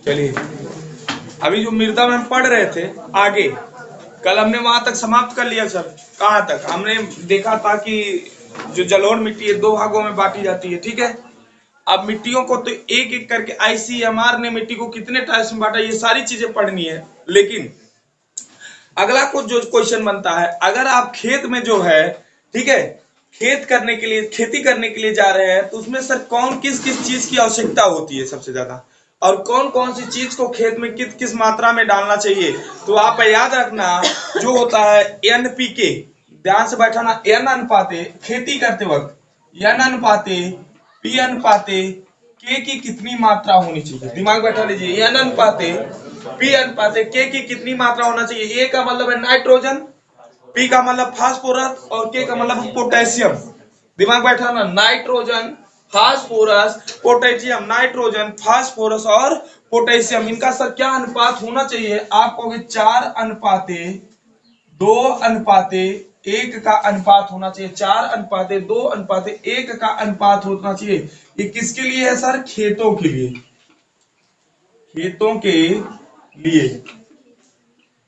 चलिए, अभी जो मृदा में हम पढ़ रहे थे आगे, कल हमने वहां तक समाप्त कर लिया सर। कहाँ तक हमने देखा था कि जो जलोढ़ मिट्टी है 2 भागों में बांटी जाती है, ठीक है। अब मिट्टियों को तो एक एक करके ICMR ने मिट्टी को कितने टाइप्स में बांटा, ये सारी चीजें पढ़नी है। लेकिन अगला कुछ जो क्वेश्चन बनता है, अगर आप खेत में जो है, ठीक है, खेती करने के लिए जा रहे हैं, तो उसमें सर कौन किस किस चीज की आवश्यकता होती है सबसे ज्यादा, और कौन कौन सी चीज को खेत में किस किस मात्रा में डालना चाहिए। तो आप याद रखना, जो होता है NPK, ध्यान से बैठाना, N अनुपाते खेती करते वक्त N अनुपाते P अनुपाते K की कितनी मात्रा होनी चाहिए, दिमाग बैठा लीजिए। N अनुपाते P अनुपाते K की कितनी मात्रा होना चाहिए। A का मतलब है नाइट्रोजन, P का मतलब फास्फोरस और K का मतलब पोटेशियम। दिमाग बैठा ना, nitrogen, phosphorus, potassium, nitrogen, phosphorus और पोटेशियम, इनका सर क्या अनुपात होना चाहिए। आप कहोगे 4 अनुपाते 2 अनुपाते 1 का अनुपात होना चाहिए। 4 अनुपाते 2 अनुपाते 1 का अनुपात होना चाहिए। ये किसके लिए है सर, खेतों के लिए, खेतों के लिए।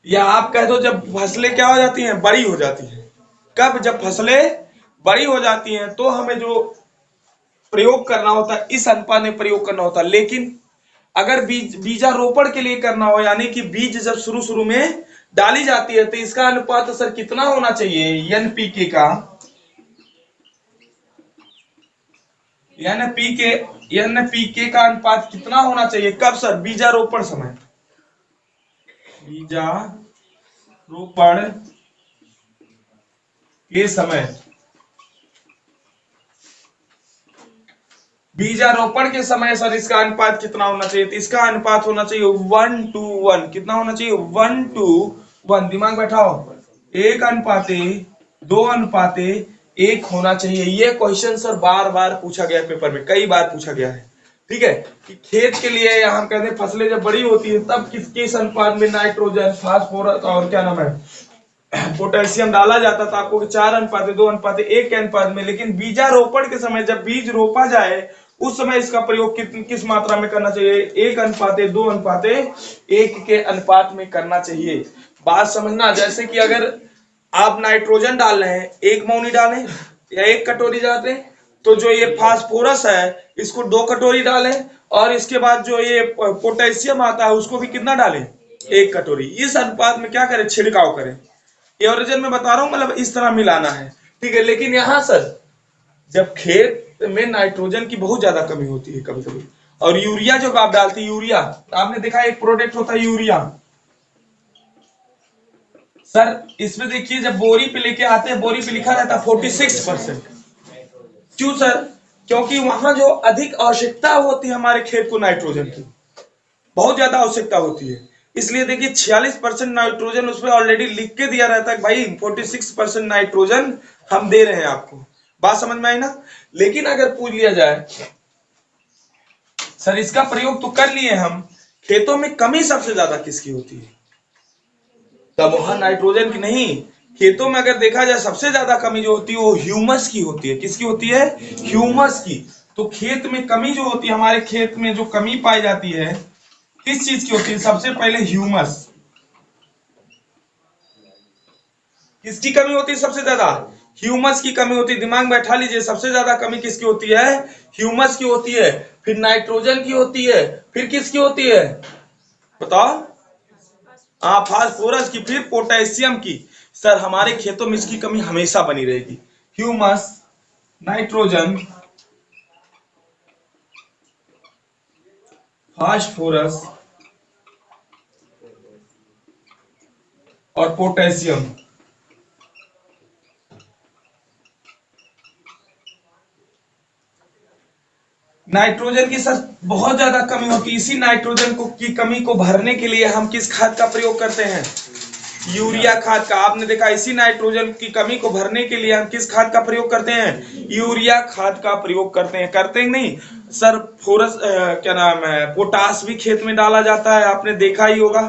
या आप कह दो जब फसलें क्या हो जाती हैं, बड़ी हो जाती हैं। कब, जब फसलें बड़ी हो जाती हैं तो हमें जो प्रयोग करना होता है इस अनुपात में प्रयोग करना होता है। लेकिन अगर बीजारोपण के लिए करना हो, यानी कि बीज जब शुरू शुरू में डाली जाती है, तो इसका अनुपात सर कितना होना चाहिए, NPK का, NPK का अनुपात कितना होना चाहिए। कब सर, बीजारोपण समय, बीजारोपण के समय, बीजारोपण के समय सर इसका अनुपात कितना होना चाहिए। तो इसका अनुपात होना चाहिए 1:1। कितना होना चाहिए, 1:1। दिमाग बैठाओ, 1 अनुपाते 2 अनुपाते 1 होना चाहिए। ये क्वेश्चन सर बार बार पूछा गया पेपर में, कई बार पूछा गया है, ठीक है। कि खेत के लिए यहाँ कहते हैं फसलें जब बड़ी होती है तब किस किस अनुपात में नाइट्रोजन, फास्फोरस और क्या नाम है, पोटेशियम डाला जाता था। आपको 4 अनुपाते 2 अनुपाते 1 के अनुपात में। लेकिन बीजारोपण के समय जब बीज रोपा जाए उस समय इसका प्रयोग किस मात्रा में करना चाहिए, 1 अनुपाते 2 अनुपाते 1 के अनुपात में करना चाहिए। बात समझना, जैसे कि अगर आप नाइट्रोजन डाल रहे हैं 1 मौनी डालें या 1 कटोरी डालें, तो जो ये फास्फोरस है इसको 2 कटोरी डालें, और इसके बाद जो ये पोटेशियम आता है उसको भी कितना डालें, 1 कटोरी। इस अनुपात में क्या करें, छिड़काव करें। ये ओरिजिन में बता रहा हूं, मतलब इस तरह मिलाना है, ठीक है। लेकिन यहां सर जब खेत में नाइट्रोजन की बहुत ज्यादा कमी होती है कभी कभी, और यूरिया जो आप डालते हैं, यूरिया आपने देखा एक प्रोडक्ट होता है यूरिया सर, इसमें देखिए जब बोरी पे लेके आते हैं, बोरी पे लिखा रहता है 46%। क्यों सर, क्योंकि वहां जो अधिक आवश्यकता होती है हमारे खेत को नाइट्रोजन की, बहुत ज्यादा आवश्यकता होती है। इसलिए देखिए 46% नाइट्रोजन उसमें ऑलरेडी लिख के दिया रहता है, भाई 46% नाइट्रोजन हम दे रहे हैं आपको। बात समझ में आई ना। लेकिन अगर पूछ लिया जाए सर इसका प्रयोग तो कर लिए हम, खेतों में कमी सबसे ज्यादा किसकी होती है, तब वहां नाइट्रोजन की नहीं, खेतों में अगर देखा जाए सबसे ज्यादा कमी जो होती है वो ह्यूमस की होती है। किसकी होती है, ह्यूमस की। तो खेत में कमी जो होती है, हमारे खेत में जो कमी पाई जाती है किस चीज की होती है, सबसे पहले ह्यूमस। किसकी कमी होती है सबसे ज्यादा, ह्यूमस की कमी होती है। दिमाग में बैठा लीजिए, सबसे ज्यादा कमी किसकी होती है, ह्यूमस की होती है, फिर नाइट्रोजन की होती है, फिर किसकी होती है बताओ, हाँ फास्फोरस की, फिर पोटेशियम की। सर हमारे खेतों में इसकी कमी हमेशा बनी रहेगी, ह्यूमस, नाइट्रोजन, फास्फोरस और पोटेशियम। नाइट्रोजन की सर बहुत ज्यादा कमी होती है। इसी नाइट्रोजन की कमी को भरने के लिए हम किस खाद का प्रयोग करते हैं, यूरिया खाद का। आपने देखा इसी नाइट्रोजन की कमी को भरने के लिए हम किस खाद का प्रयोग करते हैं, यूरिया खाद का प्रयोग करते हैं। करते हैं नहीं सर, फोरस क्या नाम है, पोटास भी खेत में डाला जाता है, आपने देखा ही होगा,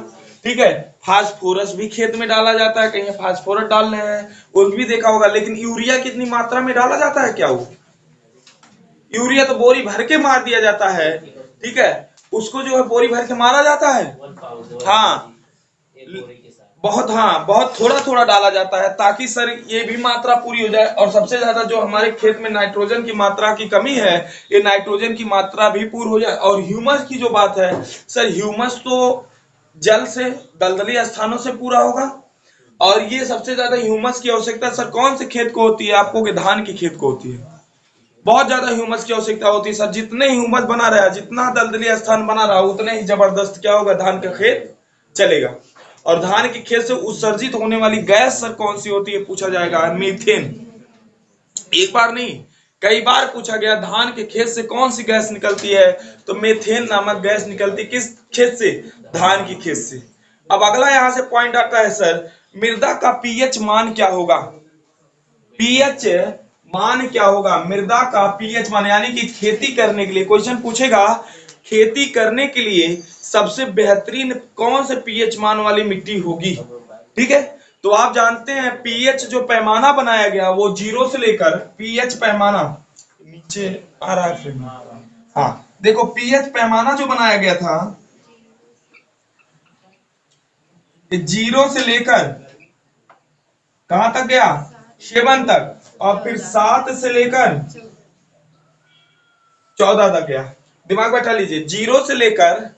ठीक है। फास्फोरस भी खेत में डाला जाता है, कहीं फास्फोरस डाल रहे हैं वो भी देखा होगा। लेकिन यूरिया कितनी मात्रा में डाला जाता है क्या, वो यूरिया तो बोरी भर के मार दिया जाता है, ठीक है। उसको जो है बोरी भर के मारा जाता है। हाँ बहुत, हाँ बहुत थोड़ा थोड़ा डाला जाता है ताकि सर ये भी मात्रा पूरी हो जाए। और सबसे ज्यादा जो हमारे खेत में नाइट्रोजन की मात्रा की कमी है, ये नाइट्रोजन की मात्रा भी पूरी हो जाए। और ह्यूमस की जो बात है सर, ह्यूमस तो जल से, दलदली स्थानों से पूरा होगा। और ये सबसे ज्यादा ह्यूमस की आवश्यकता सर कौन से खेत को होती है आपको, कि धान की खेत को होती है। बहुत ज्यादा ह्यूमस की आवश्यकता होती है सर। जितने ह्यूमस बना रहा है, जितना दलदली स्थान बना रहा, उतने ही जबरदस्त क्या होगा, धान का खेत चलेगा। और धान के खेत से उत्सर्जित होने वाली गैस सर कौन सी होती है, पूछा जाएगा, मीथेन। एक बार नहीं, कई बार पूछा गया धान के खेत से कौन सी गैस निकलती है, तो मीथेन नामक गैस निकलती। किस खेत से, धान की खेत से। अब अगला यहां से पॉइंट आता है सर, मृदा का पीएच मान क्या होगा। पीएच मान क्या होगा, मृदा का पीएच मान, यानी कि खेती करने के लिए क्वेश्चन पूछेगा, खेती करने के लिए सबसे बेहतरीन कौन से पीएच मान वाली मिट्टी होगी। ठीक है, तो आप जानते हैं पीएच जो पैमाना बनाया गया वो 0 से लेकर, पीएच पैमाना नीचे आ रहा है, हाँ देखो पीएच पैमाना जो बनाया गया था 0 से लेकर कहां तक गया, 7 तक, और फिर 7 से लेकर 14 तक गया। दिमाग बैठा लीजिए, 0 से लेकर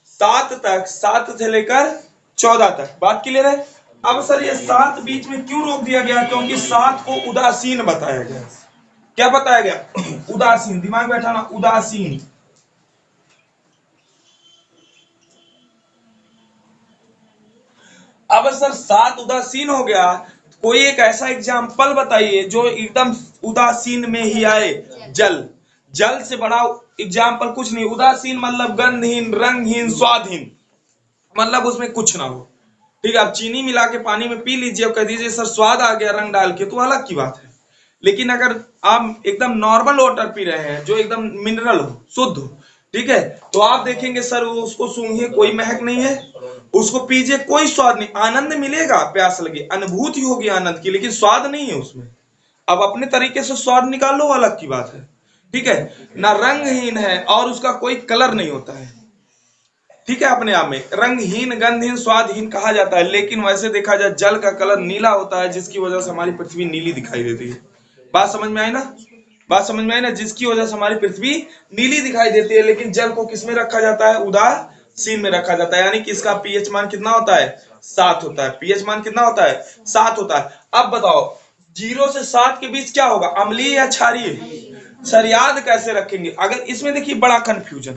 7 तक, 7 से लेकर 14 तक। बात क्लियर है। अब सर ये 7 बीच में क्यों रोक दिया गया, क्योंकि 7 को उदासीन बताया गया। क्या बताया गया, उदासीन। दिमाग बैठा ना, उदासीन। अब सर 7 उदासीन हो गया, कोई एक ऐसा एग्जाम्पल बताइए जो एकदम उदासीन में ही आए। जल, जल से बड़ा एग्जाम्पल कुछ नहीं। उदासीन मतलब गंधहीन, रंगहीन, स्वादहीन, मतलब उसमें कुछ ना हो। ठीक है, आप चीनी मिला के पानी में पी लीजिए और कह दीजिए सर स्वाद आ गया रंग डाल के, तो अलग की बात है। लेकिन अगर आप एकदम नॉर्मल वाटर पी रहे हैं जो एकदम मिनरल हो, शुद्ध हो, ठीक है, तो आप देखेंगे सर वो उसको सूंघिए कोई महक नहीं है, उसको पीजिए कोई स्वाद नहीं। आनंद मिलेगा, प्यास लगी, अनुभूति होगी आनंद की, लेकिन स्वाद नहीं है उसमें। अब अपने तरीके से स्वाद निकाल लो, अलग की बात है। ठीक है ना, रंगहीन है और उसका कोई कलर नहीं होता है। ठीक है, अपने आप में रंगहीन, गंधहीन, स्वादहीन कहा जाता है। लेकिन वैसे देखा जाए जल का कलर नीला होता है, जिसकी वजह से हमारी पृथ्वी नीली दिखाई देती है। बात समझ में आई ना, बात समझ में आई ना, जिसकी वजह से हमारी पृथ्वी नीली दिखाई देती है। लेकिन जल को किसमें रखा जाता है, उदासीन में रखा जाता है। यानी कि इसका पीएच मान कितना होता है, 7 होता है। पीएच मान कितना होता है, 7 होता है। अब बताओ 0 से 7 के बीच क्या होगा, अम्लीय या क्षारीय। सर याद कैसे रखेंगे, अगर इसमें देखिए बड़ा कंफ्यूजन,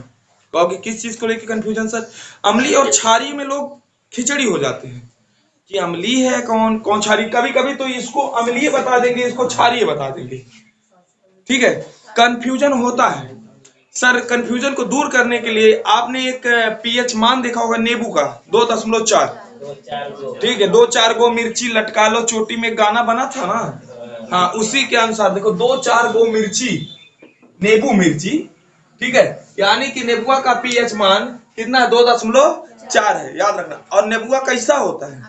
कहोगे किस चीज को लेकर कंफ्यूजन सर, अम्लीय और क्षारीय में लोग खिचड़ी हो जाते हैं कि अम्लीय है कौन, कौन क्षारीय। कभी कभी तो इसको अम्लीय बता देंगे, इसको क्षारीय बता देंगे। ठीक है, कंफ्यूजन होता है सर। कंफ्यूजन को दूर करने के लिए आपने एक पीएच मान देखा होगा नींबू का, 2.4। ठीक है, 2-4 गो मिर्ची लटका लो चोटी में, गाना बना था ना, हाँ उसी के अनुसार देखो 2-4 गो मिर्ची, नींबू मिर्ची। ठीक है, यानी कि नेबुआ का पीएच मान कितना है, 2.4 है, याद रखना। और नेबुआ कैसा होता है,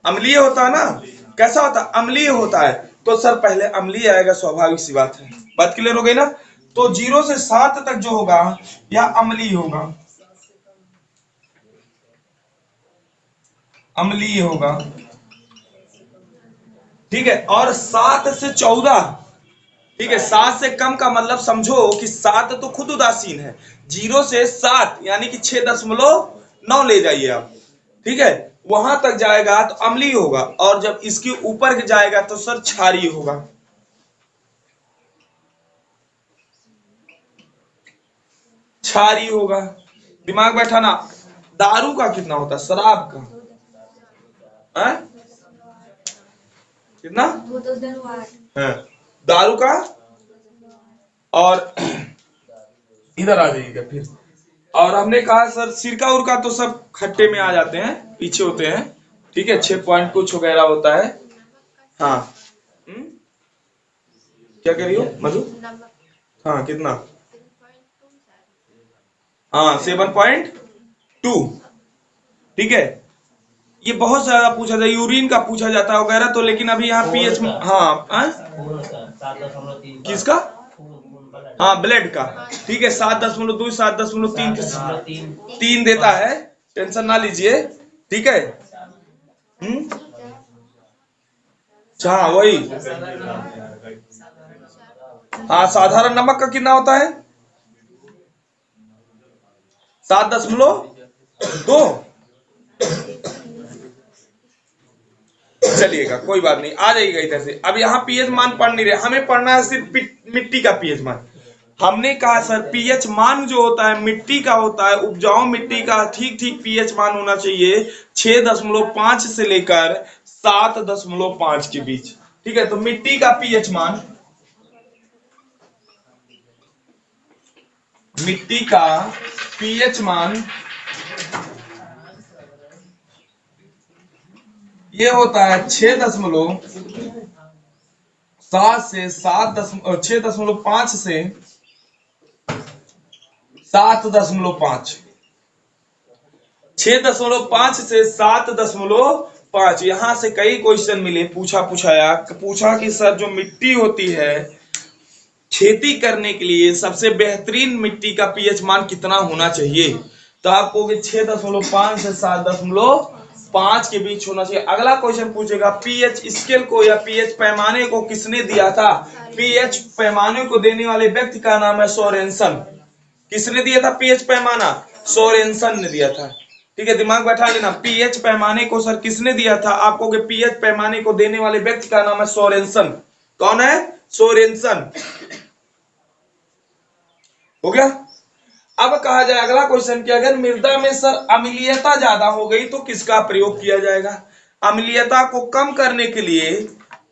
अम्लीय होता है ना। कैसा होता है, अम्लीय होता है। तो सर पहले अम्लीय आएगा, स्वाभाविक सी बात है। बात क्लियर हो गई ना। तो 0 से 7 तक जो होगा यह अम्लीय होगा, अम्लीय होगा। ठीक है, और 7 से 14, ठीक है, 7 से कम का मतलब समझो कि 7 तो खुद उदासीन है। 0 से 7 यानी कि 6.9 ले जाइए आप। ठीक है, वहां तक जाएगा तो अम्लीय होगा, और जब इसके ऊपर जाएगा तो सर क्षारीय होगा। क्षारीय होगा। दिमाग बैठा ना। दारू का कितना होता है, शराब का है? कितना है दारू का। और इधर आ जाइएगा फिर। और हमने कहा सर सिरका उरका तो सब खट्टे में आ जाते हैं, पीछे होते हैं। ठीक है, 6 पॉइंट कुछ वगैरह होता है। हाँ क्या कह रही हो मधु, हाँ कितना, हाँ 7.2। ठीक है, ये बहुत ज्यादा पूछा जाता है, यूरिन का पूछा जाता है वगैरह तो। लेकिन अभी यहाँ पीएच, हाँ किसका, हाँ ब्लड का, ठीक है 7.2 7.3 3 देता है, टेंशन ना लीजिए, ठीक है। हाँ वही, हाँ साधारण नमक का कितना होता है 7.2। चलिएगा कोई बात नहीं, आ जाइएगा इधर से। अब यहाँ पीएच मान पढ़ नहीं रहे, हमें पढ़ना है सिर्फ मिट्टी का पीएच मान। हमने कहा सर पीएच मान जो होता है मिट्टी का होता है, उपजाऊ मिट्टी का ठीक ठीक पीएच मान होना चाहिए 6.5 से लेकर 7.5 के बीच, ठीक है। तो मिट्टी का पीएच मान, मिट्टी का पीएच मान ये होता है 6.7 से 6.5 से 7.5, 6.5 से 7.5। यहां से कई क्वेश्चन मिले, पूछा कि सर जो मिट्टी होती है खेती करने के लिए सबसे बेहतरीन मिट्टी का पीएच मान कितना होना चाहिए, तो आपको 6.5 से 7.5 के बीच होना चाहिए। अगला क्वेश्चन पूछेगा पीएच स्केल को या पीएच पैमाने को किसने दिया था, पीएच पैमाने को देने वाले व्यक्ति का नाम है सोरेनसन। किसने दिया था पीएच पैमाना, सोरेनसन ने दिया था, ठीक है। दिमाग बैठा लेना, पीएच पैमाने को सर किसने दिया था, आपको पीएच पैमाने को देने वाले व्यक्ति का नाम है सोरेनसन। कौन है, सोरेनसन, हो गया। अब कहा जाए अगला क्वेश्चन कि अगर मृदा में सर अम्लीयता ज्यादा हो गई तो किसका प्रयोग किया जाएगा, अम्लीयता को कम करने के लिए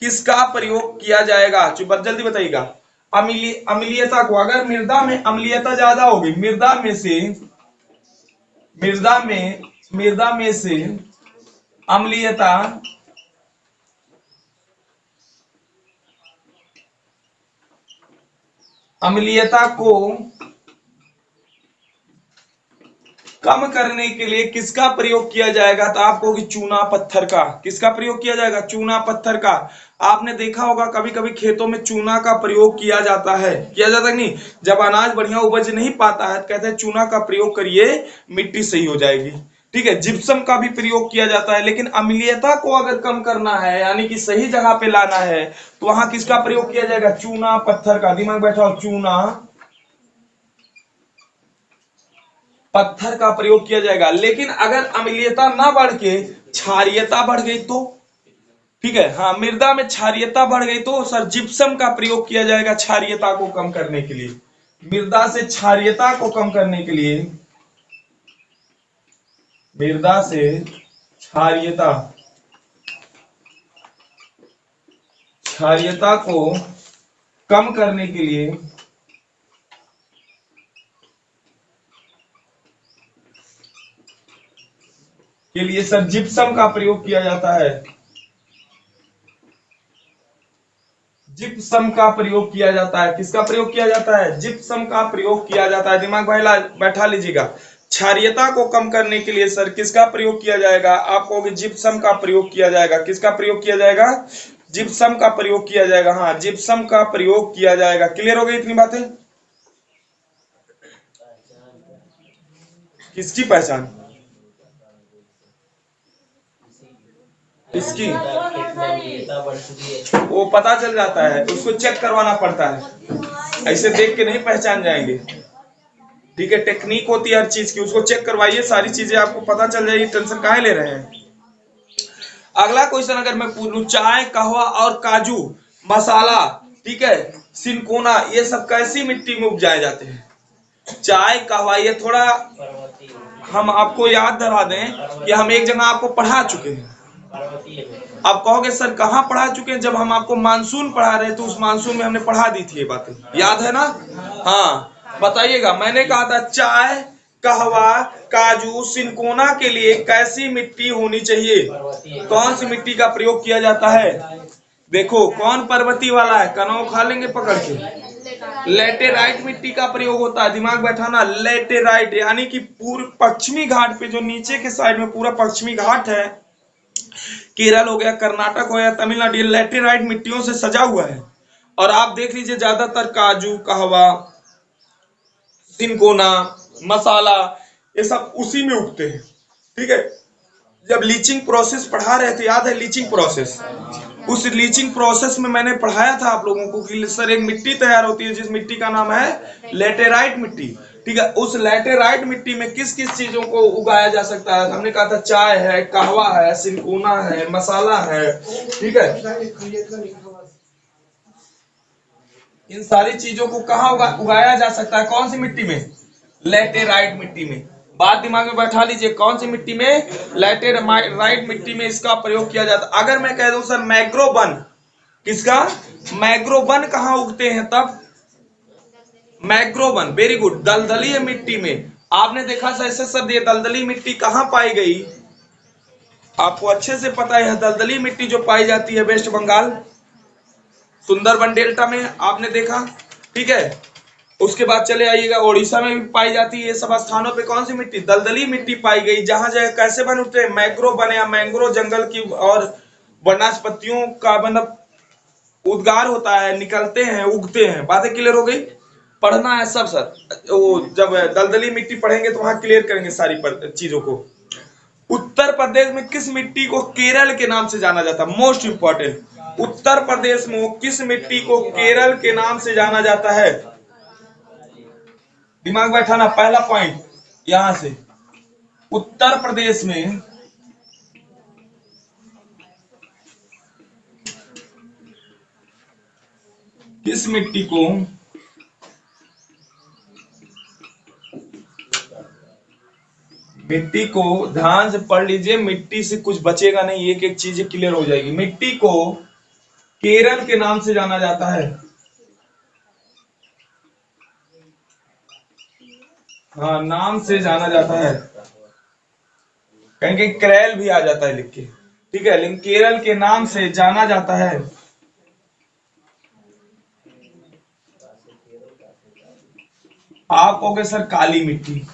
किसका प्रयोग किया जाएगा, जल्दी बताइएगा। अम्लीयता को, अगर मृदा में अम्लीयता ज्यादा होगी, मृदा में से अम्लीयता को कम करने के लिए किसका प्रयोग किया जाएगा, तो आपको कि चूना पत्थर का। किसका प्रयोग किया जाएगा, चूना पत्थर का। आपने देखा होगा कभी कभी खेतों में चूना का प्रयोग किया जाता है, किया जाता है नहीं, जब अनाज बढ़िया उपज नहीं पाता है तो कहते हैं चूना का प्रयोग करिए मिट्टी सही हो जाएगी, ठीक है। जिप्सम का भी प्रयोग किया जाता है, लेकिन अम्लीयता को अगर कम करना है यानी कि सही जगह पे लाना है तो वहां किसका प्रयोग किया जाएगा, चूना पत्थर का। दिमाग बैठा, चूना पत्थर का प्रयोग किया जाएगा। लेकिन अगर अम्लीयता ना बढ़ के क्षारीयता बढ़ गई तो, ठीक है, हाँ मृदा में क्षारीयता बढ़ गई तो सर जिप्सम का प्रयोग किया जाएगा क्षारीयता को कम करने के लिए। मृदा से क्षारीयता को कम करने के लिए, मृदा से क्षारीयता को कम करने के लिए सर जिप्सम का प्रयोग किया जाता है, जिप्सम का प्रयोग किया जाता है। किसका प्रयोग किया जाता है, जिप्सम का प्रयोग किया जाता है। दिमाग बैठा लीजिएगा, क्षारीयता को कम करने के लिए सर किसका प्रयोग किया जाएगा, आपको जिप्सम का प्रयोग किया जाएगा। किसका प्रयोग किया जाएगा, जिप्सम का प्रयोग किया जाएगा, हाँ जिप्सम का प्रयोग किया जाएगा। क्लियर हो गई इतनी बातें, किसकी पहचान, इसकी वो पता चल जाता है, उसको चेक करवाना पड़ता है, ऐसे देख के नहीं पहचान जाएंगे, ठीक है। टेक्निक होती है हर चीज की, उसको चेक करवाइए, सारी चीजें आपको पता चल जाएगी, टेंशन काहे ले रहे हैं। अगला क्वेश्चन अगर मैं पूछूं, चाय कहवा और काजू मसाला, ठीक है, सिनकोना, ये सब कैसी मिट्टी में उपजाए जाते हैं। चाय कहवा, ये थोड़ा हम आपको याद दिला दें कि हम एक जगह आपको पढ़ा चुके हैं। आप कहोगे सर कहाँ पढ़ा चुके हैं, जब हम आपको मानसून पढ़ा रहे तो उस मानसून में हमने पढ़ा दी थी ये बातें, याद है ना। हाँ बताइएगा, मैंने कहा था चाय कहवा काजू सिनकोना के लिए कैसी मिट्टी होनी चाहिए, कौन सी मिट्टी का प्रयोग किया जाता है। देखो कौन पर्वतीय वाला है, कनौ खा लेंगे पकड़ के, लेटेराइट मिट्टी का प्रयोग होता है। दिमाग बैठाना, लेटेराइट यानी कि पूर्व पश्चिमी घाट पे, जो नीचे के साइड में पूरा पश्चिमी घाट है, केरल हो गया, कर्नाटक हो गया, तमिलनाडु, लेटेराइट मिट्टियों से सजा हुआ है। और आप देख लीजिए ज्यादातर काजू, कहवा, सिनकोना, मसाला, ये सब उसी में उगते हैं। ठीक है, जब लीचिंग प्रोसेस पढ़ा रहे थे, याद है लीचिंग प्रोसेस, उस लीचिंग प्रोसेस में मैंने पढ़ाया था आप लोगों को कि सर एक मिट्टी तैयार होती है जिस मिट्टी का नाम है लेटेराइट मिट्टी। ठीक है, उस लेटेराइट मिट्टी में किस किस चीजों को उगाया जा सकता है? हमने कहा था चाय है, कहवा है, सिनकोना है, मसाला है। ठीक है, इन सारी चीजों को कहाँ उगाया जा सकता है? कौन सी मिट्टी में? लेटेराइट मिट्टी में। बात दिमाग में बैठा लीजिए, कौन सी मिट्टी में? लेटेराइट मिट्टी में इसका प्रयोग किया जाता है। अगर मैं कह दूं सर मैग्रोबन, किसका? मैग्रोबन कहाँ उगते हैं तब? मैग्रोबन, वेरी गुड, दलदली मिट्टी में। आपने देखा सर ये दलदली मिट्टी कहाँ पाई गई? आपको अच्छे से पता है दलदली मिट्टी जो पाई जाती है वेस्ट बंगाल, सुंदरबन डेल्टा में, आपने देखा। ठीक है, उसके बाद चले आइएगा उड़ीसा में भी पाई जाती है। ये सब स्थानों पे कौन सी मिट्टी? दलदली मिट्टी पाई गई। जहां जगह कैसे बन उठते हैं? मैग्रो बने या मैंग्रो जंगल की और वनस्पतियों का मतलब उद्गार होता है, निकलते हैं, उगते हैं। बातें क्लियर हो गई? पढ़ना है सब सर, वो जब दलदली मिट्टी पढ़ेंगे तो वहां क्लियर करेंगे सारी चीजों को। उत्तर प्रदेश में किस मिट्टी को केरल के नाम से जाना जाता है? मोस्ट इंपॉर्टेंट, उत्तर प्रदेश में किस मिट्टी को केरल के नाम से जाना जाता है? दिमाग बैठाना, पहला पॉइंट यहां से, उत्तर प्रदेश में किस मिट्टी को ध्यान से पढ़ लीजिए, मिट्टी से कुछ बचेगा नहीं, एक एक चीजें क्लियर हो जाएगी। मिट्टी को केरल के नाम से जाना जाता है। हाँ, नाम से जाना जाता है, कहीं कहीं करैल भी आ जाता है लिख के। ठीक है, लेकिन केरल के नाम से जाना जाता है। आप कहोगे सर काली मिट्टी।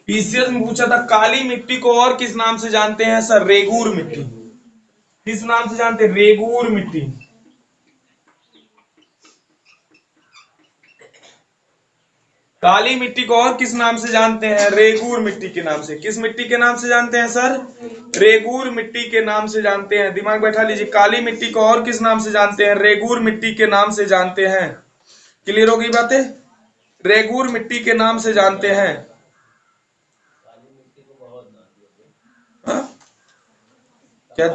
पीसीएस में पूछा था काली मिट्टी को और किस नाम से जानते हैं सर? रेगूर मिट्टी। किस नाम से जानते हैं? रेगूर मिट्टी। काली मिट्टी को और किस नाम से जानते हैं? रेगूर मिट्टी के नाम से। किस मिट्टी के नाम से जानते हैं सर? रेगूर मिट्टी के नाम से जानते हैं। दिमाग बैठा लीजिए, काली मिट्टी को और किस नाम से जानते हैं? रेगूर मिट्टी के नाम से जानते हैं। क्लियर हो गई बातें? रेगूर मिट्टी के नाम से जानते हैं। हा? क्या?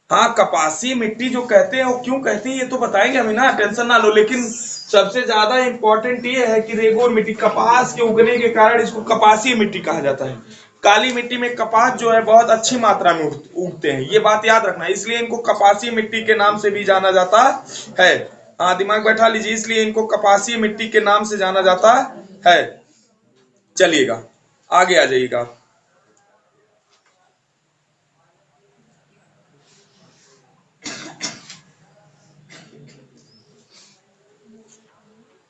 हाँ, कपासी मिट्टी जो कहते हैं वो क्यों कहते हैं ये तो बताएंगे हमें ना, टेंशन ना लो। लेकिन सबसे ज्यादा इंपॉर्टेंट ये है कि रेगूर मिट्टी, कपास के उगने के कारण इसको कपासी मिट्टी कहा जाता है। काली मिट्टी में कपास जो है बहुत अच्छी मात्रा में उगते हैं, ये बात याद रखना, इसलिए इनको कपासी मिट्टी के नाम से भी जाना जाता है। हाँ, दिमाग बैठा लीजिए, इसलिए इनको कपासी मिट्टी के नाम से जाना जाता है। चलिएगा आगे आ जाइएगा।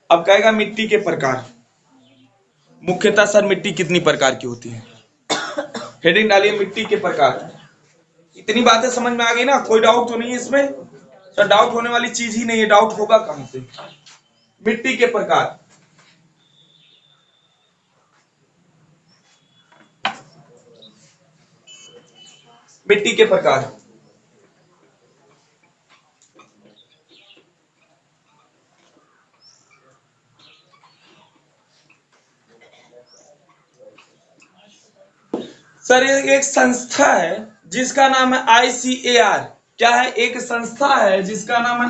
अब कहेगा मिट्टी के प्रकार। मुख्यतः सर मिट्टी कितनी प्रकार की होती है? हेडिंग डालिए मिट्टी के प्रकार। इतनी बातें समझ में आ गई ना? कोई डाउट तो नहीं है इसमें? सर डाउट होने वाली चीज ही नहीं है, डाउट होगा कहां से? मिट्टी के प्रकार। मिट्टी के प्रकार, सर एक संस्था है जिसका नाम है ICAR। क्या है? एक संस्था है जिसका नाम है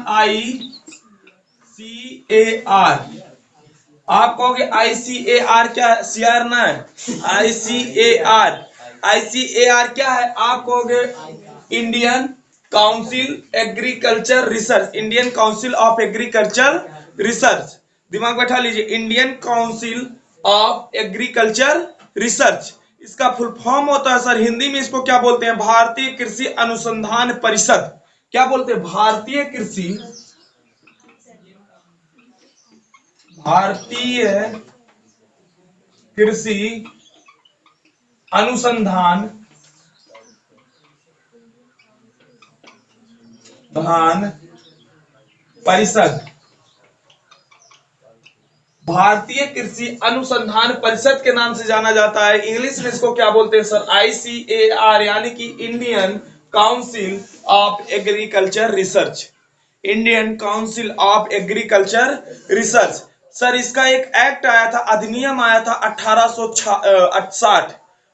ICAR। आप कहोगे ICAR क्या है? CR ना है, ICAR क्या है? आप कहोगे Indian council agriculture research, Indian council of agriculture research. दिमाग बैठा लीजिए, Indian council of agriculture research, इसका फुल फॉर्म होता है सर, हिंदी में इसको क्या बोलते हैं? भारतीय कृषि अनुसंधान परिषद। क्या बोलते हैं? भारतीय कृषि अनुसंधान धान परिषद, भारतीय कृषि अनुसंधान परिषद के नाम से जाना जाता है। इंग्लिश में इसको क्या बोलते हैं सर? ICAR, यानी कि Indian council of agriculture research. Indian council of agriculture research. Sir इसका एक एक्ट आया था, अधिनियम आया था 1860।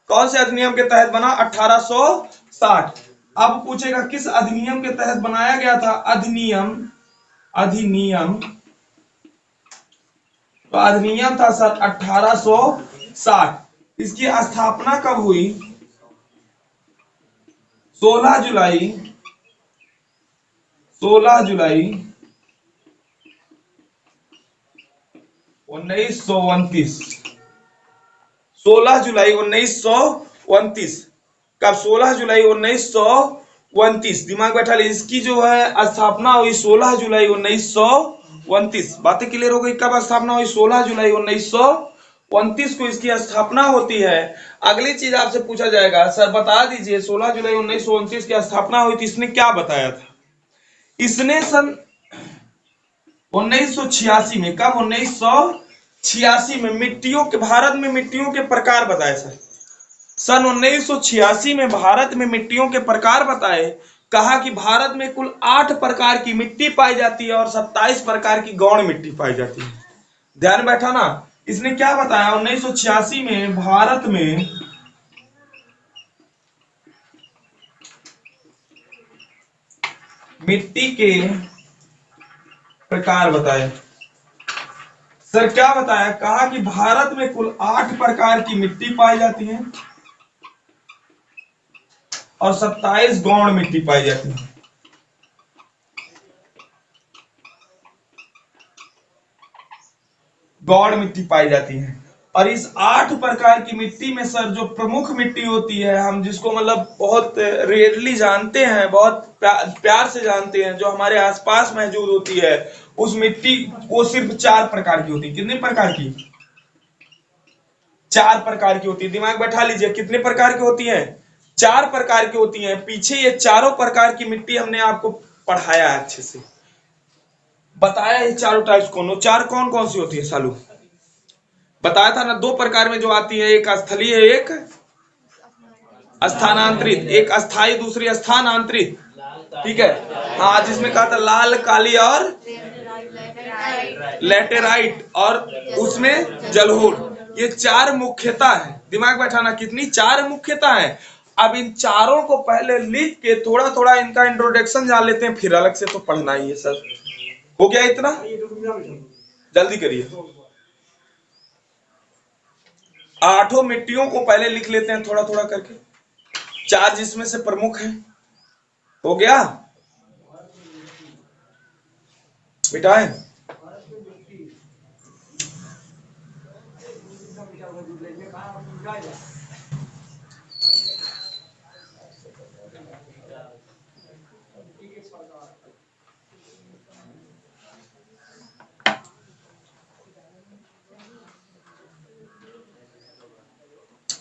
कौन से अधिनियम के तहत बना? 1860। अब पूछेगा किस अधिनियम के तहत बनाया गया था? अधिनियम तो अधिनियम था सर 1860। इसकी स्थापना कब हुई? 16 जुलाई 1929। 16 जुलाई 1929। कब? 16 जुलाई 1929। दिमाग बैठा ले। इसकी जो है स्थापना हुई 16 जुलाई 1929। बातें क्लियर हो गई? कब स्थापना हुई? 16 जुलाई 1929 को इसकी स्थापना होती है। अगली चीज आपसे पूछा जाएगा, सर बता दीजिए 16 जुलाई 1929 की स्थापना हुई थी, इसने क्या बताया था? इसने सन 1986 में, कब? 1986 में मिट्टियों के, भारत में मिट्टियों के प्रकार बताए सर। सन 1986 में भारत में मिट्टियों के प्रकार बताए। कहा कि भारत में कुल 8 प्रकार की मिट्टी पाई जाती है और 27 प्रकार की गौण मिट्टी पाई जाती है। ध्यान बैठा ना? इसने क्या बताया? 1986 में भारत में मिट्टी के प्रकार बताए। सर क्या बताया? कहा कि भारत में कुल 8 प्रकार की मिट्टी पाई जाती है और 27 गौण मिट्टी पाई जाती है। गौण मिट्टी पाई जाती है। और इस 8 प्रकार की मिट्टी में सर जो प्रमुख मिट्टी होती है, हम जिसको मतलब बहुत रेयरली जानते हैं, बहुत प्यार से जानते हैं, जो हमारे आसपास मौजूद होती है, उस मिट्टी वो सिर्फ 4 प्रकार की होती है। कितने प्रकार की? 4 प्रकार की होती है। दिमाग बैठा लीजिए, कितने प्रकार की होती है? 4 प्रकार की होती है। पीछे ये चारों प्रकार की मिट्टी हमने आपको पढ़ाया है, अच्छे से बताया है चारों टाइप्स कौन। 4 कौन कौन सी होती है सालू? बताया था ना, 2 प्रकार में जो आती है, एक स्थलीय है, एक स्थानांतरित। एक अस्थाई, दूसरी स्थानांतरित। ठीक है, हाँ, जिसमें कहा था लाल, काली और लेटेराइट, और उसमें जलोढ़। ये 4 मुख्यता है। दिमाग बैठाना, कितनी? 4 मुख्यता है। अब इन चारों को पहले लिख के थोड़ा थोड़ा इनका इंट्रोडक्शन जान लेते हैं, फिर अलग से तो पढ़ना ही है सर। हो गया इतना? जल्दी करिए। 8 मिट्टियों को पहले लिख लेते हैं थोड़ा थोड़ा करके, 4 जिसमें से प्रमुख है। हो गया? मिटाए?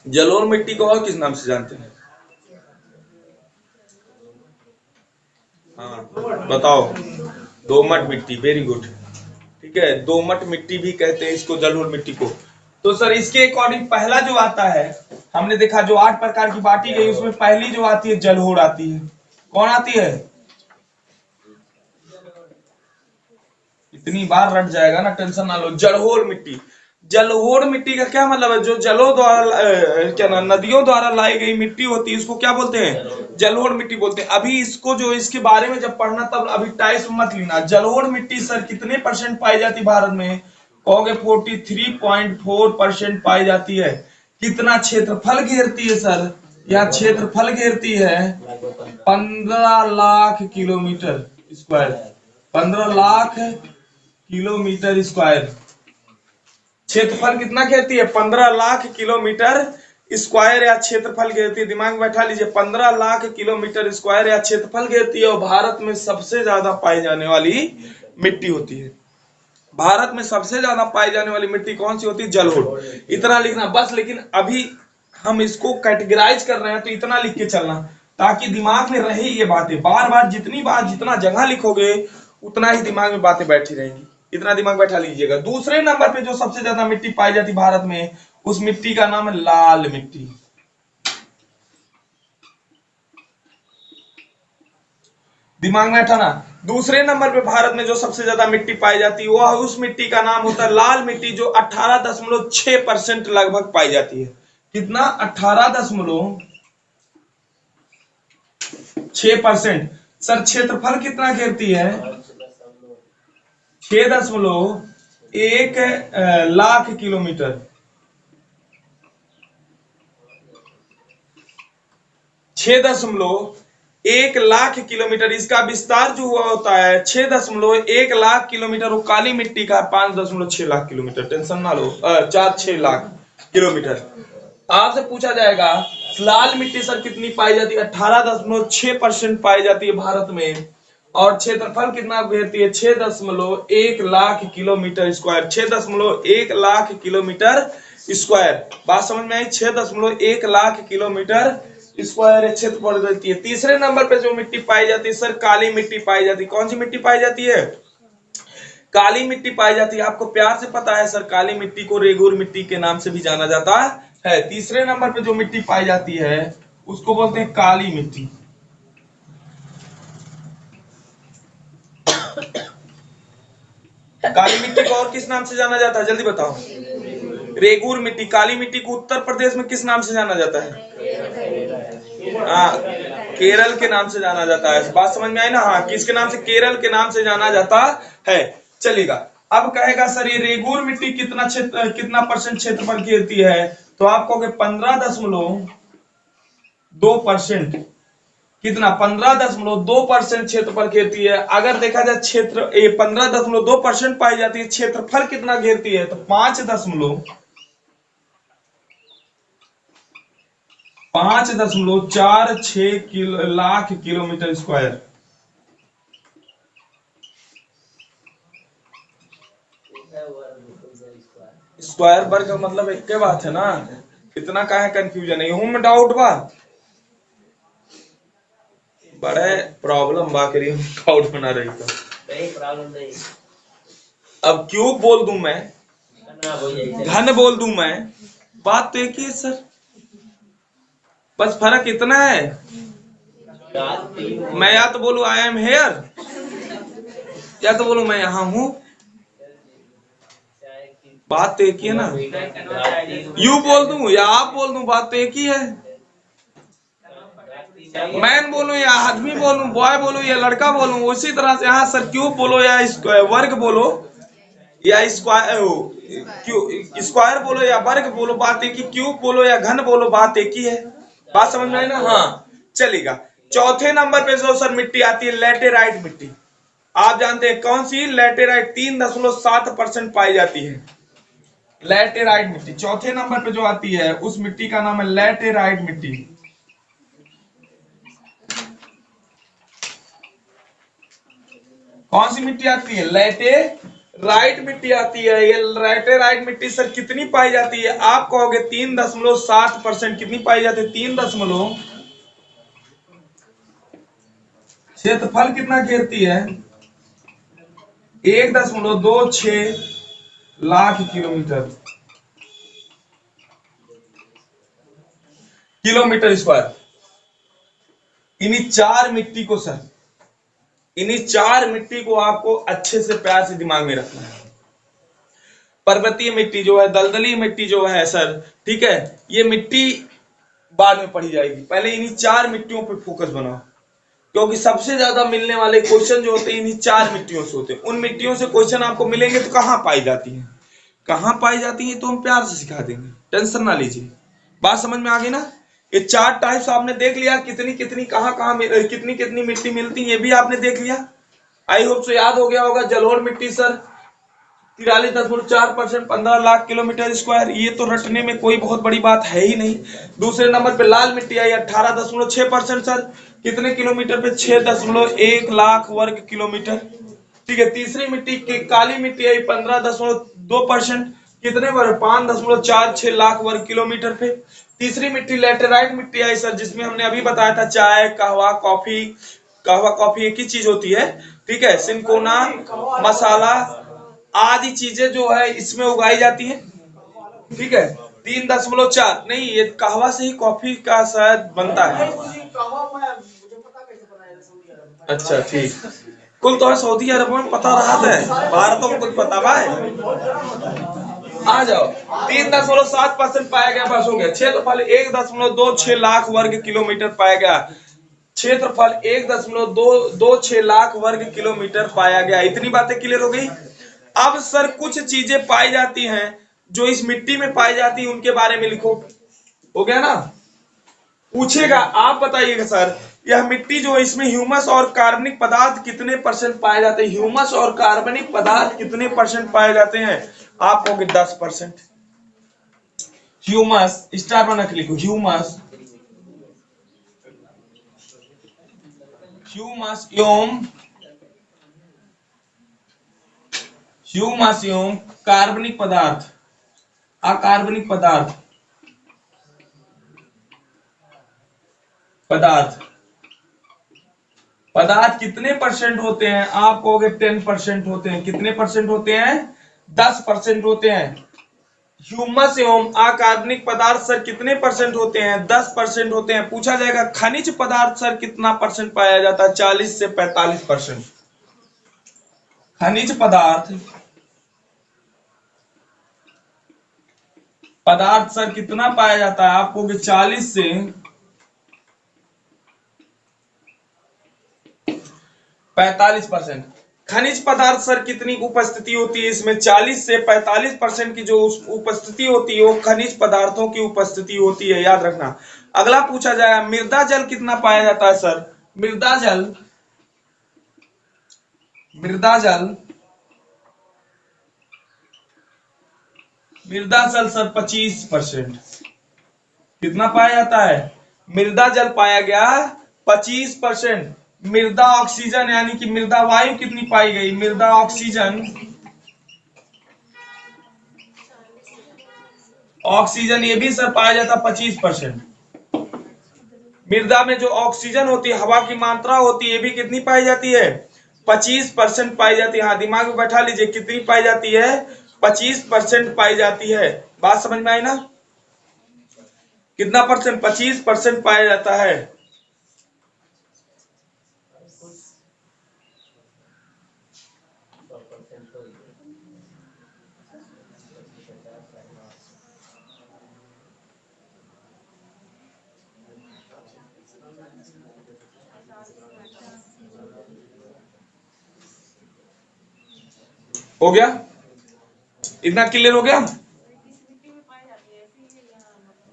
जलोढ़ मिट्टी को और किस नाम से जानते हैं? हाँ बताओ। दोमट मिट्टी, वेरी गुड। ठीक है, दोमट मिट्टी भी कहते हैं इसको, जलोढ़ मिट्टी को। तो सर इसके अकॉर्डिंग पहला जो आता है, हमने देखा जो 8 प्रकार की बांटी गई, उसमें पहली जो आती है जलोढ़ आती है। कौन आती है? इतनी बार रट जाएगा ना, टेंशन ना लो। जलोढ़ मिट्टी। जलोढ़ मिट्टी का क्या मतलब है? जो जलों द्वारा क्या ना, नदियों द्वारा लाई गई मिट्टी होती है, उसको क्या बोलते हैं? जलोढ़ मिट्टी बोलते हैं। अभी इसको जो इसके बारे में जब पढ़ना, तब अभी टाइस मत लेना। जलोढ़ मिट्टी सर कितने % पाई जाती भारत में? कहोगे 43.4% पाई जाती है। कितना क्षेत्रफल घेरती है सर? यह क्षेत्रफल घेरती है 15 lakh kilometre square. 15 lakh kilometre square. क्षेत्रफल कितना घेरती है? 15 लाख किलोमीटर स्क्वायर या क्षेत्रफल घेरती है। दिमाग में बैठा लीजिए, 15 लाख किलोमीटर स्क्वायर या क्षेत्रफल घेरती है। और भारत में सबसे ज्यादा पाई जाने वाली मिट्टी होती है। भारत में सबसे ज्यादा पाई जाने वाली मिट्टी कौन सी होती है? जलोढ़। इतना लिखना बस। लेकिन अभी हम इसको कैटेगराइज कर रहे हैं तो इतना लिख के चलना, ताकि दिमाग में रहे ये बातें। बार बार जितनी बार जितना जगह लिखोगे उतना ही दिमाग में बातें बैठी रहेंगी। इतना दिमाग बैठा लीजिएगा। दूसरे नंबर पे जो सबसे ज्यादा मिट्टी पाई जाती भारत में, उस मिट्टी का नाम है लाल मिट्टी। दिमाग में बैठा ना। दूसरे नंबर पे भारत में जो सबसे ज्यादा मिट्टी पाई जाती है वह उस मिट्टी का नाम होता है लाल मिट्टी, जो 18.6% लगभग पाई जाती है। कितना? 18.6%। सर क्षेत्रफल कितना घेरती है? 6.1 लाख किलोमीटर। 6.1 लाख किलोमीटर इसका विस्तार जो हुआ होता है। 6.1 लाख किलोमीटर वो काली मिट्टी का 5.6 लाख किलोमीटर। टेंशन ना लो, 4-6 लाख किलोमीटर। आपसे पूछा जाएगा लाल मिट्टी सर कितनी पाई जाती है? 18.6% पाई जाती है भारत में। और क्षेत्रफल कितना घेरती है? 6.1 lakh kilometre square. 6.1 lakh kilometre square. बात समझ में आई? 6.1 लाख किलोमीटर स्क्वायर क्षेत्रफल देती है। तीसरे नंबर पे जो मिट्टी पाई जाती है सर, काली मिट्टी पाई जाती है। कौन सी मिट्टी पाई जाती है? काली मिट्टी पाई जाती है। आपको प्यार से पता है सर, काली मिट्टी को रेगुर मिट्टी के नाम से भी जाना जाता है। तीसरे नंबर पे जो मिट्टी पाई जाती है उसको बोलते हैं काली मिट्टी। काली मिट्टी को और किस नाम से जाना जाता है? जल्दी बताओ। रेगुर मिट्टी। काली मिट्टी को उत्तर प्रदेश में किस नाम से जाना जाता है? हाँ, केरल के नाम से जाना जाता है। बात समझ में आई ना? हाँ, किसके नाम से? केरल के नाम से जाना जाता है। चलेगा। अब कहेगा सर ये रेगुर मिट्टी कितना परसेंट क्षेत्रफल घेरती है? तो आप कहोगे 15.2%। कितना? 15.2% क्षेत्रफल घेरती है। अगर देखा जाए क्षेत्र 15.2% पाई जाती है, क्षेत्रफल कितना घेरती है? तो 5.46 लाख किलोमीटर स्क्वायर। स्क्वायर वर्ग का मतलब एक के बात है ना। इतना काहे कंफ्यूजन है? हूं में डाउट बा, बड़े प्रॉब्लम बा करी डाउट बना रही तो नहीं प्रॉब्लम नहीं। अब क्यूब बोल दूं मैं, घन बोल दूं मैं, बात तो एक ही है सर। बस फर्क इतना है, मैं या तो बोलूं आई एम हेयर, या तो बोलूं मैं यहां हूं। बात तो एक ही है ना। यू बोल दूं या आप बोल दूं, बात तो एक ही है। मैन बोलूं या आदमी बोलूं, बॉय बोलूं या लड़का बोलूं, उसी तरह से यहाँ सर क्यूब बोलो या वर्ग बोलो या स्क्वायर बोलो या वर्ग बोलो, बात एक ही। क्यूब बोलो या घन बोलो, बात एक ही है। बात समझ में आई ना? हाँ, चलेगा। चौथे नंबर पे जो सर मिट्टी आती है लैटेराइट मिट्टी। आप जानते हैं कौन सी? लैटेराइट। 3.7% पाई जाती है लैटेराइट मिट्टी। चौथे नंबर पे जो आती है उस मिट्टी का नाम है लैटेराइट मिट्टी। कौन सी मिट्टी आती है? लैटेराइट मिट्टी आती है। ये लैटेराइट मिट्टी सर कितनी पाई जाती है? आप कहोगे 3.7%। कितनी पाई जाती है? 3 क्षेत्रफल कितना घेरती है? 1.26 लाख किलोमीटर स्क्वायर। इन्हीं चार मिट्टी को सर, इन्हीं चार मिट्टी को आपको अच्छे से प्यार से दिमाग में रखना है। पर्वतीय मिट्टी जो है, दलदली मिट्टी जो है सर, ठीक है, ये मिट्टी बाद में पढ़ी जाएगी। पहले इन्हीं चार मिट्टियों पे फोकस बनाओ, क्योंकि सबसे ज्यादा मिलने वाले क्वेश्चन जो होते हैं इन्हीं चार मिट्टियों से होते हैं। उन मिट्टियों से क्वेश्चन आपको मिलेंगे तो कहाँ पाई जाती है, कहाँ पाई जाती है तो हम प्यार से सिखा देंगे, टेंशन ना लीजिए। बात समझ में आ गई ना? ये चार टाइप्स आपने देख लिया, कितनी कितनी कहाँ कहाँ कितनी कितनी मिट्टी मिलती है ये भी आपने देख लिया। आई होप सो याद हो गया होगा। जलोढ़ मिट्टी सर 43.4%, 15 लाख किलोमीटर स्क्वायर। ये तो रटने में कोई बहुत बड़ी बात है ही नहीं। दूसरे नंबर पे लाल मिट्टी आई 18.6% सर, कितने किलोमीटर पे? 6.1 लाख वर्ग किलोमीटर। ठीक है। तीसरी मिट्टी की काली मिट्टी आई 15.2%, कितने वर्ग 5.46 लाख वर्ग किलोमीटर पे। तीसरी मिट्टी लेटेराइट मिट्टी आई सर, जिसमें हमने अभी बताया था चाय कहवा कॉफी एक ही चीज होती है, ठीक है। सिंकोना मसाला आदि चीजें जो है इसमें उगाई जाती है, ठीक है। 3.4 नहीं, ये कहवा से ही कॉफी का शायद बनता है। अच्छा ठीक, कुल तो सऊदी अरब में पता रहा था, भारतों में कुछ पता भाई। आ जाओ, 3.7% पाया गया, बस हो गया। क्षेत्रफल 1.26 लाख वर्ग किलोमीटर पाया गया, क्षेत्रफल 1.226 लाख वर्ग किलोमीटर पाया गया। इतनी बातें क्लियर हो गई। अब सर कुछ चीजें पाई जाती हैं जो इस मिट्टी में पाई जाती है, उनके बारे में लिखो। हो गया ना, पूछेगा, आप बताइएगा सर यह मिट्टी जो है इसमें ह्यूमस और कार्बनिक पदार्थ कितने परसेंट पाए जाते हैं। ह्यूमस और कार्बनिक पदार्थ कितने परसेंट पाए जाते हैं। आप कहोगे 10%। ह्यूमस स्टार बना के लिखो, ह्यूमस एवं कार्बनिक पदार्थ, अकार्बनिक पदार्थ कितने परसेंट होते हैं। आप कहोगे 10% होते हैं। कितने परसेंट होते हैं, 10% होते हैं। ह्यूमस एवं अकार्बनिक पदार्थ सर कितने परसेंट होते हैं, 10% होते हैं। पूछा जाएगा खनिज पदार्थ सर कितना परसेंट पाया जाता है, 40 से 45%। खनिज पदार्थ सर कितना पाया जाता है, आपको 40 से 45%। खनिज पदार्थ सर कितनी उपस्थिति होती है इसमें, 40 से 45% की जो उपस्थिति होती है वो खनिज पदार्थों की उपस्थिति होती है, याद रखना। अगला पूछा जाए मृदा जल कितना पाया जाता है सर। मृदा जल सर 25%। कितना पाया जाता है, मृदा जल पाया गया 25%। मृदा ऑक्सीजन यानी कि मृदा वायु कितनी पाई गई, मृदा ऑक्सीजन ये भी सर पाया जाता 25%। मृदा में जो ऑक्सीजन होती है, हवा की मात्रा होती है, ये भी कितनी पाई जाती है, 25% पाई जाती है। हाँ, दिमाग में बैठा लीजिए, कितनी पाई जाती है, 25% पाई जाती है। बात समझ में आई ना, कितना परसेंट, 25% पाया जाता है। हो गया, इतना क्लियर हो गया।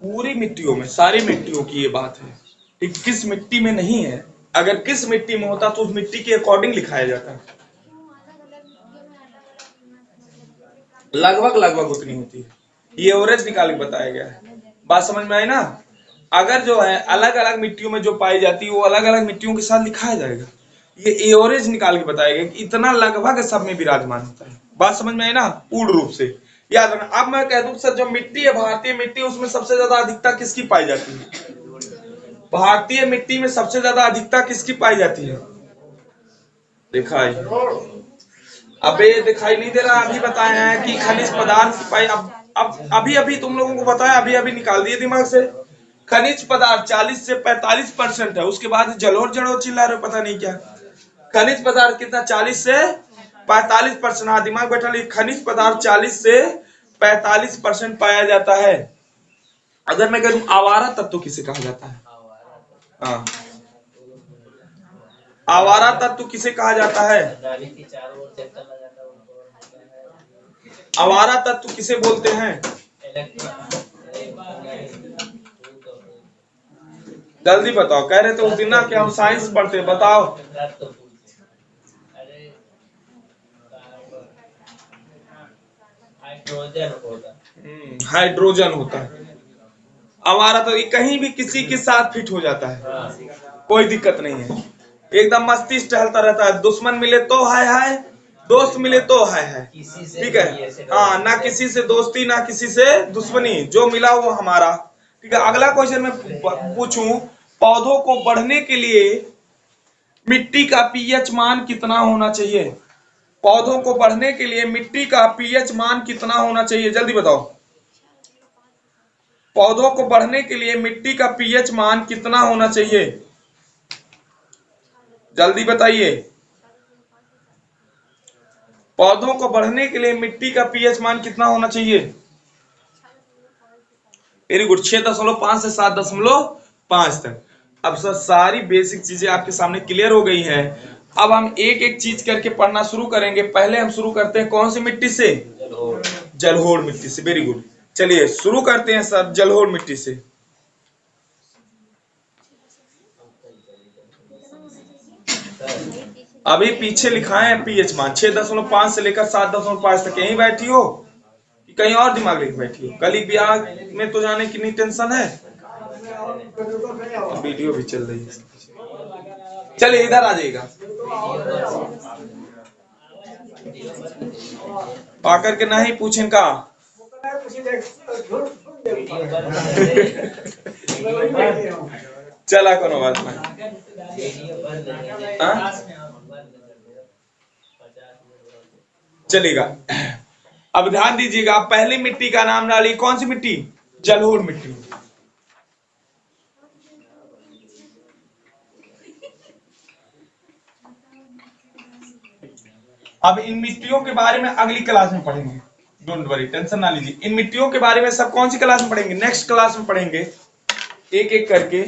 पूरी मिट्टियों में, सारी मिट्टियों की ये बात है कि किस मिट्टी में नहीं है। अगर किस मिट्टी में होता तो उस मिट्टी के अकॉर्डिंग लिखाया जाता। लगभग उतनी होती है, ये एवरेज निकाल के बताया गया है। बात समझ में आई ना। अगर जो है अलग अलग मिट्टियों में जो पाई जाती है वो अलग अलग मिट्टियों के साथ लिखाया जाएगा। ये एवरेज निकाल के बताया गया कि इतना लगभग सब में विराजमान होता है। बात समझ में आई ना, पूर्ण रूप से याद रखना। अब मैं कह दूं सर जो मिट्टी है भारतीय मिट्टी, उसमें सबसे ज्यादा अधिकता किसकी पाई जाती है, भारतीय मिट्टी में सबसे ज्यादा अधिकता किसकी पाई जाती है। दिखाई, अबे दिखाई नहीं दे रहा, अभी बताए हैं कि खनिज पदार्थ की पाई। अब अभी तुम लोगों को बताया, अभी निकाल दिए दिमाग से। खनिज पदार्थ 40 से 45% है। उसके बाद जलोढ़ जड़ों चिल्ला रहे, पता नहीं क्या। खनिज पदार्थ कितना, 40 से 45%। हाँ, दिमाग बैठा ली, खनिज पदार्थ 40 से 45% पाया जाता है। अगर मैं करूं आवारा तत्व किसे कहा जाता है, हाँ, आवारा तत्व किसे कहा जाता है, आवारा तत्व किसे बोलते हैं। जल्दी बताओ, कह रहे थे उस दिन ना कि हम साइंस पढ़ते, बताओ। हाइड्रोजन होता है। हमारा तो कहीं भी किसी के साथ फिट हो जाता है, कोई दिक्कत नहीं है, एकदम मस्ती टहलता रहता है। दुश्मन मिले तो हाय हाय, दोस्त मिले तो है, किसी से ठीक है। हाँ, ना किसी से दोस्ती ना किसी से दुश्मनी, जो मिला वो हमारा, ठीक है। अगला क्वेश्चन मैं पूछूं, पौधों को बढ़ने के लिए मिट्टी का पीएच मान कितना होना चाहिए? पौधों को बढ़ने के लिए मिट्टी का पीएच मान कितना होना चाहिए, जल्दी बताओ। पौधों को बढ़ने के लिए मिट्टी का पीएच मान कितना होना चाहिए, जल्दी बताइए। पौधों को बढ़ने के लिए मिट्टी का पीएच मान कितना होना चाहिए? वेरी गुड, 6.5 से 7.5 तक। अब सर सारी बेसिक चीजें आपके सामने क्लियर हो गई हैं। अब हम एक एक चीज करके पढ़ना शुरू करेंगे। पहले हम शुरू करते हैं कौन सी मिट्टी से? जलोढ़ मिट्टी से। वेरी गुड, चलिए शुरू करते हैं सर जलोढ़ मिट्टी से। अभी पीछे लिखा है पीएच मान 6.5 से लेकर 7.5 तक। यहीं बैठी हो कि कहीं और दिमाग लेके बैठी हो? कल ही ब्याह में तो जाने की नहीं टेंशन है, वीडियो भी चल रही है। चलिए इधर आ जाइएगा, आकर के नहीं पूछें का। चला कोनो बात नहीं। चलेगा। अब ध्यान दीजिएगा, पहली मिट्टी का नाम डालिए। कौन सी मिट्टी? जलोढ़ मिट्टी। अब इन मिट्टियों के बारे में अगली क्लास में पढ़ेंगे, डोंट वरी, टेंशन ना लीजिए। इन मिट्टियों के बारे में सब कौन सी क्लास में पढ़ेंगे? नेक्स्ट क्लास में पढ़ेंगे, एक एक करके।